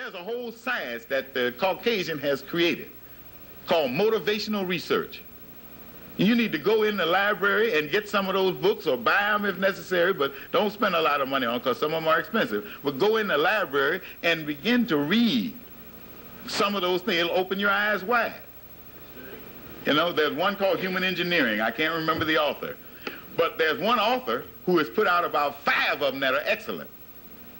there's a whole science that the Caucasian has created called motivational research. You need to go in the library and get some of those books or buy them if necessary, but don't spend a lot of money on them because some of them are expensive. But go in the library and begin to read some of those things. It'll open your eyes wide. You know, there's one called Human Engineering. I can't remember the author. But there's one author who has put out about 5 of them that are excellent.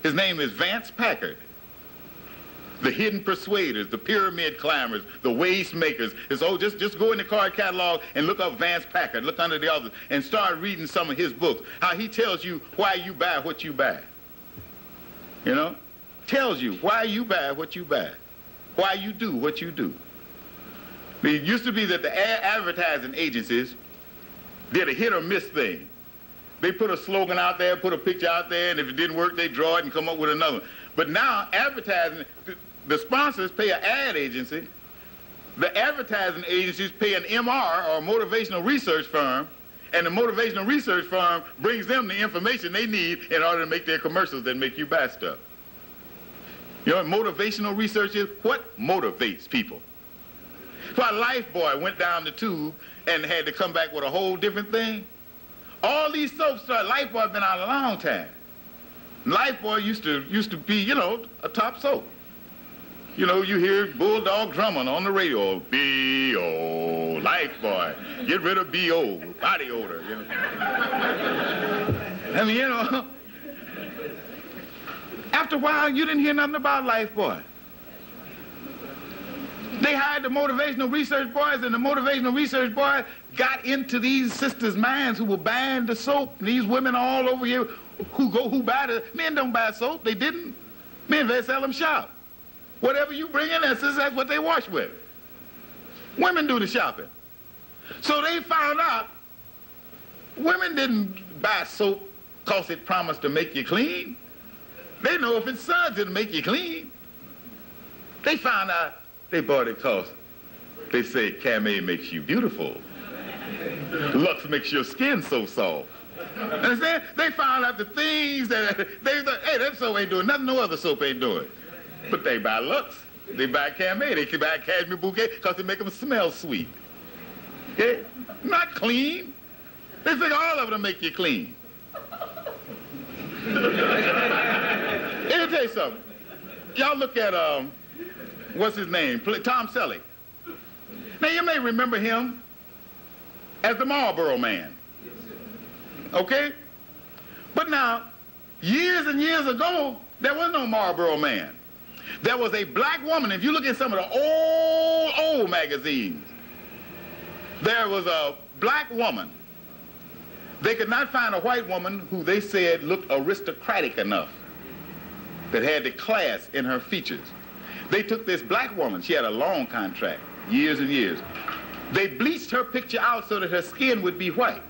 His name is Vance Packard. The Hidden Persuaders, the Pyramid Climbers, the Waste Makers. It's, oh, just go in the card catalog and look up Vance Packard, look under the others, and start reading some of his books. How he tells you why you buy what you buy. You know? Tells you why you buy what you buy. Why you do what you do. It used to be that the advertising agencies did a hit or miss thing. They put a slogan out there, put a picture out there, and if it didn't work, they draw it and come up with another. But now advertising, the sponsors pay an ad agency, the advertising agencies pay an MR or a motivational research firm, and the motivational research firm brings them the information they need in order to make their commercials that make you buy stuff. You know what motivational research is? What motivates people? So a Lifebuoy went down the tube and had to come back with a whole different thing. All these soaps, Lifebuoy been out a long time. Lifebuoy used to be, you know, a top soap. You know, you hear Bulldog drumming on the radio, B.O., Lifebuoy, get rid of B.O., body odor, you know. I mean, you know, after a while, you didn't hear nothing about Lifebuoy. They hired the motivational research boys, and the motivational research boys got into these sisters' minds who were buying the soap. These women all over here who buy the, men don't buy soap, they didn't. Men, they sell them shop. Whatever you bring in there, sisters, that's what they wash with. Women do the shopping. So they found out women didn't buy soap because it promised to make you clean. They know if it suds, it'll make you clean. They found out they bought it because they say Camay makes you beautiful. Lux makes your skin so soft. Understand? They found out the things that they thought, hey, that soap ain't doing nothing no other soap ain't doing. But they buy Lux, they buy Camay, they can buy Cashmere Bouquet because they make them smell sweet. Okay? Not clean. They think all of them make you clean. Let me tell you something. Y'all look at what's his name? Tom Selleck. Now, you may remember him as the Marlboro Man. Okay? But now, years and years ago, there was no Marlboro Man. There was a black woman. If you look at some of the old magazines, there was a black woman. They could not find a white woman who they said looked aristocratic enough, that had the class in her features. They took this black woman, she had a long contract, years and years. They bleached her picture out so that her skin would be white,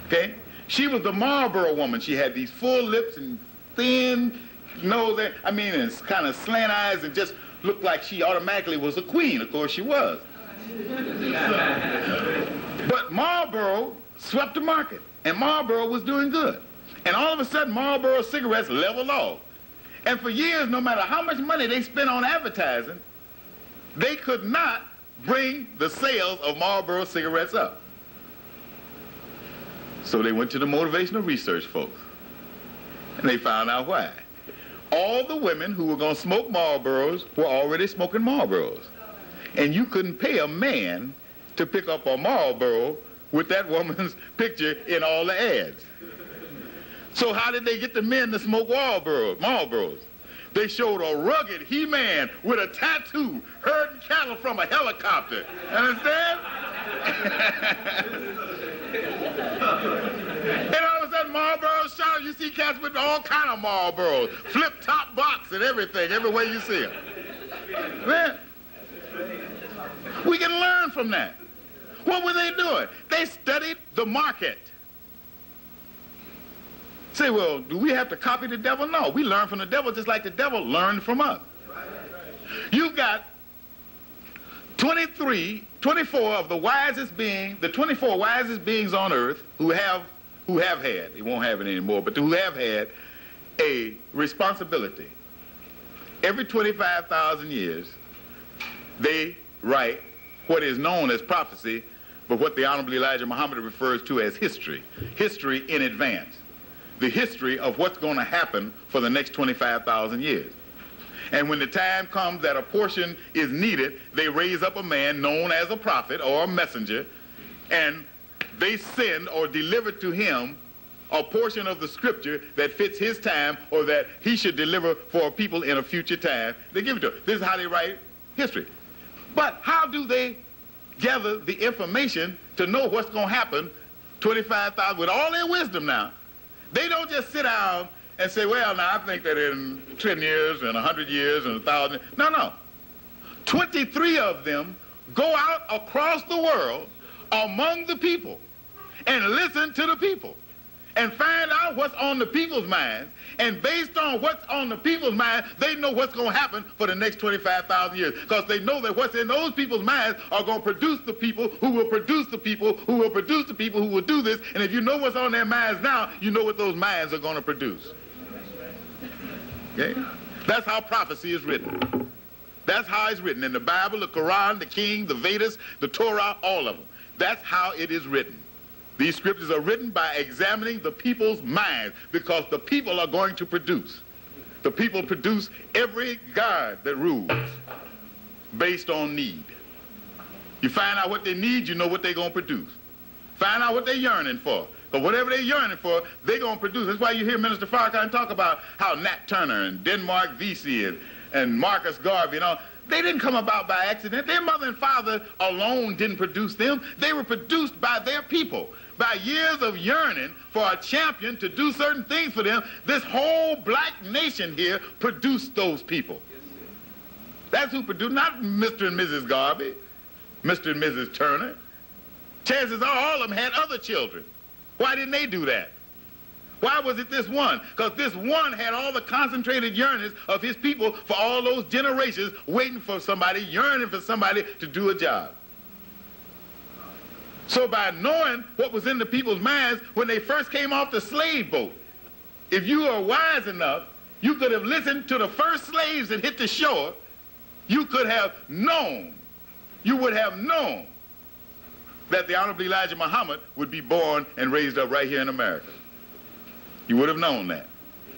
okay? She was the Marlboro woman. She had these full lips and thin nose, and kind of slant eyes, and just looked like she automatically was a queen. Of course she was. But Marlboro swept the market, and Marlboro was doing good. And all of a sudden, Marlboro cigarettes leveled off. And for years, no matter how much money they spent on advertising, they could not bring the sales of Marlboro cigarettes up. So they went to the motivational research folks, and they found out why. All the women who were going to smoke Marlboros were already smoking Marlboros. And you couldn't pay a man to pick up a Marlboro with that woman's picture in all the ads. So how did they get the men to smoke Marlboros? They showed a rugged He-Man with a tattoo herding cattle from a helicopter. Understand? And all of a sudden, Marlboros shot. You see cats with all kind of Marlboros, flip-top box and everything, everywhere you see them. Man, we can learn from that. What were they doing? They studied the market. Say, well, do we have to copy the devil? No, we learn from the devil just like the devil learned from us. You've got 24 of the wisest beings, the 24 wisest beings on earth who have had, they won't have it anymore, but who have had a responsibility Every 25,000 years, they write what is known as prophecy, but what the Honorable Elijah Muhammad refers to as history. History in advance. The history of what's going to happen for the next 25,000 years. And when the time comes that a portion is needed, they raise up a man known as a prophet or a messenger, and they send or deliver to him a portion of the scripture that fits his time or that he should deliver for people in a future time. They give it to him. This is how they write history. But how do they gather the information to know what's going to happen 25,000 with all their wisdom now? They don't just sit down and say, well, now I think that in 10 years and 100 years and 1,000. No, no. 23 of them go out across the world among the people and listen to the people and find out what's on the people's minds. And based on what's on the people's minds, they know what's going to happen for the next 25,000 years. Because they know that what's in those people's minds are going to produce the people who will produce the people who will produce the people who will do this. And if you know what's on their minds now, you know what those minds are going to produce. Okay? That's how prophecy is written. That's how it's written in the Bible, the Quran, the King, the Vedas, the Torah, all of them. That's how it is written. These scriptures are written by examining the people's minds, because the people are going to produce. The people produce every god that rules based on need. You find out what they need, you know what they're going to produce. Find out what they're yearning for. But whatever they're yearning for, they're going to produce. That's why you hear Minister Farrakhan talk about how Nat Turner and Denmark Vesey and Marcus Garvey and all, they didn't come about by accident. Their mother and father alone didn't produce them. They were produced by their people. By years of yearning for a champion to do certain things for them, this whole black nation here produced those people. That's who produced, not Mr. and Mrs. Garvey, Mr. and Mrs. Turner. Chances are all of them had other children. Why didn't they do that? Why was it this one? Because this one had all the concentrated yearnings of his people for all those generations, waiting for somebody, yearning for somebody to do a job. So by knowing what was in the people's minds when they first came off the slave boat, if you are wise enough, you could have listened to the first slaves that hit the shore. You could have known, you would have known that the Honorable Elijah Muhammad would be born and raised up right here in America. You would have known that.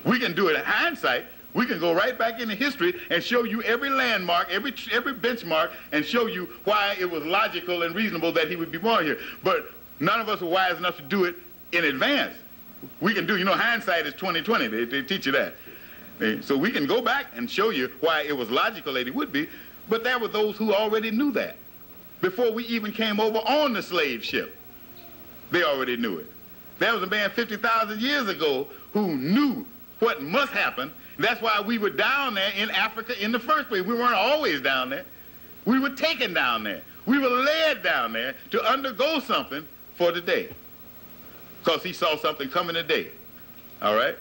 We can do it in hindsight. We can go right back into history and show you every landmark, every benchmark, and show you why it was logical and reasonable that he would be born here. But none of us were wise enough to do it in advance. We can do, you know, hindsight is 20/20. They teach you that. So we can go back and show you why it was logical that he would be, but there were those who already knew that. Before we even came over on the slave ship, they already knew it. There was a man 50,000 years ago who knew what must happen. That's why we were down there in Africa in the first place. We weren't always down there. We were taken down there. We were led down there to undergo something for the day, because he saw something coming today. All right?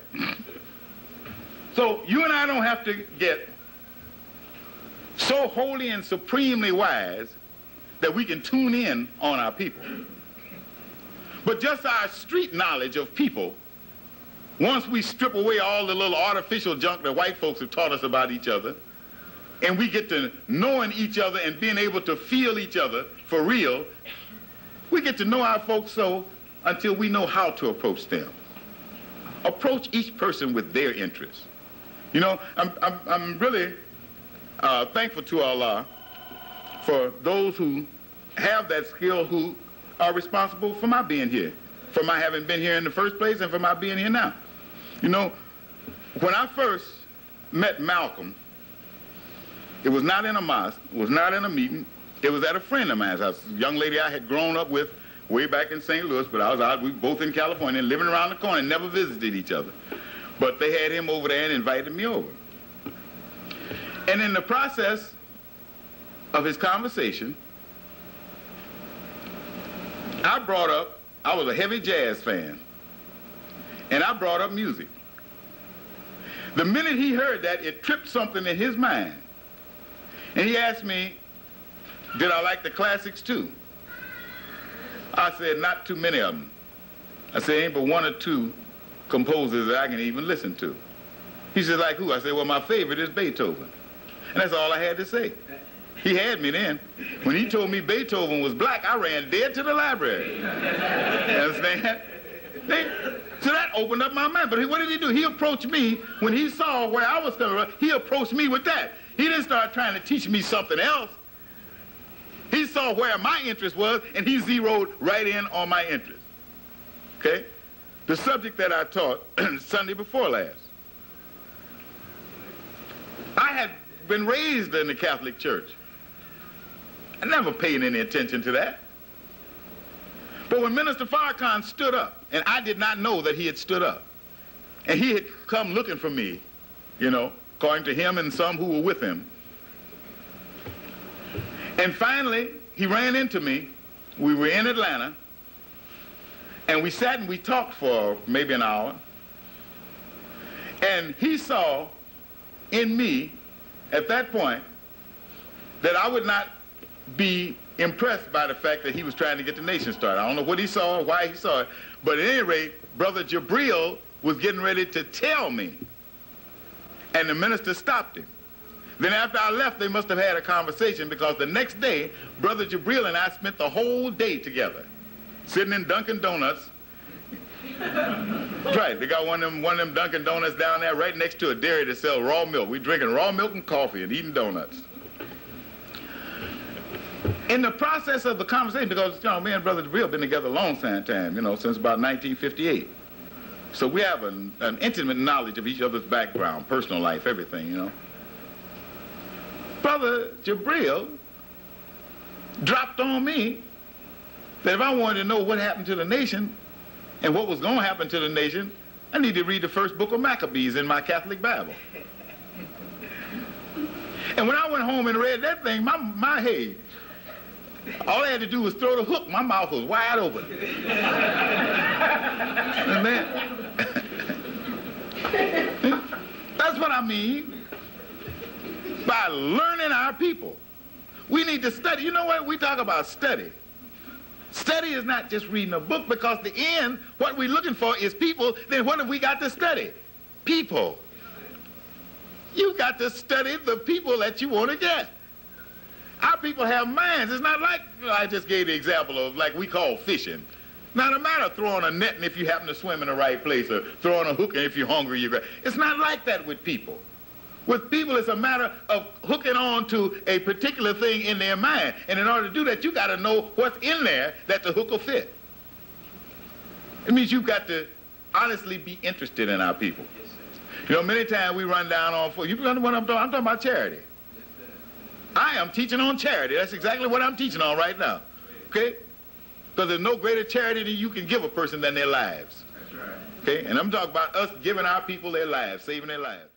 So you and I don't have to get so holy and supremely wise that we can tune in on our people. But just our street knowledge of people, once we strip away all the little artificial junk that white folks have taught us about each other, and we get to knowing each other and being able to feel each other for real, we get to know our folks so until we know how to approach them. Approach each person with their interests. You know, I'm really thankful to Allah for those who have that skill, who are responsible for my being here, for my having been here in the first place, and for my being here now. You know, when I first met Malcolm, it was not in a mosque, it was not in a meeting, it was at a friend of mine's house, a young lady I had grown up with way back in St. Louis, but I was out, we were both in California, living around the corner, and never visited each other. But they had him over there and invited me over. And in the process of his conversation, I was a heavy jazz fan, and I brought up music. The minute he heard that, it tripped something in his mind. And he asked me, did I like the classics too? I said, not too many of them. I said, ain't but one or two composers that I can even listen to. He said, like who? I said, well, my favorite is Beethoven. And that's all I had to say. He had me then. When he told me Beethoven was black, I ran dead to the library. You understand? So that opened up my mind. But what did he do? He approached me when he saw where I was coming from. He approached me with that. He didn't start trying to teach me something else. He saw where my interest was, and he zeroed right in on my interest. Okay? The subject that I taught Sunday before last. I had been raised in the Catholic Church. I never paid any attention to that. But when Minister Farrakhan stood up, and I did not know that he had stood up, and he had come looking for me, you know, according to him and some who were with him. And finally, he ran into me. We were in Atlanta, and we sat and we talked for maybe an hour. And he saw in me, at that point, that I would not be impressed by the fact that he was trying to get the nation started. I don't know what he saw or why he saw it, but at any rate, Brother Jabril was getting ready to tell me, and the minister stopped him. Then after I left, they must have had a conversation, because the next day, Brother Jabril and I spent the whole day together, sitting in Dunkin' Donuts. Right, they got one of them Dunkin' Donuts down there right next to a dairy to sell raw milk. We drinking raw milk and coffee and eating donuts. In the process of the conversation, because, you know, me and Brother Jabril been together a long time, you know, since about 1958. So we have an intimate knowledge of each other's background, personal life, everything, you know. Brother Jabril dropped on me that if I wanted to know what happened to the nation and what was going to happen to the nation, I need to read the first book of Maccabees in my Catholic Bible. And when I went home and read that thing, my head, all I had to do was throw the hook. My mouth was wide open. And that's what I mean by learning our people. We need to study. You know what? We talk about study. Study is not just reading a book, because the end, what we're looking for is people. Then what have we got to study? People. You got to study the people that you want to get. Our people have minds. It's not like, you know, I just gave the example of like we call fishing. Not a matter of throwing a net and if you happen to swim in the right place, or throwing a hook and if you're hungry you grab. It's not like that with people. With people, it's a matter of hooking on to a particular thing in their mind. And in order to do that, you got to know what's in there that the hook will fit. It means you've got to honestly be interested in our people. You know, many times we run down on, you know what I'm talking about charity. I am teaching on charity. That's exactly what I'm teaching on right now. Okay? Because there's no greater charity that you can give a person than their lives. That's right. Okay? And I'm talking about us giving our people their lives, saving their lives.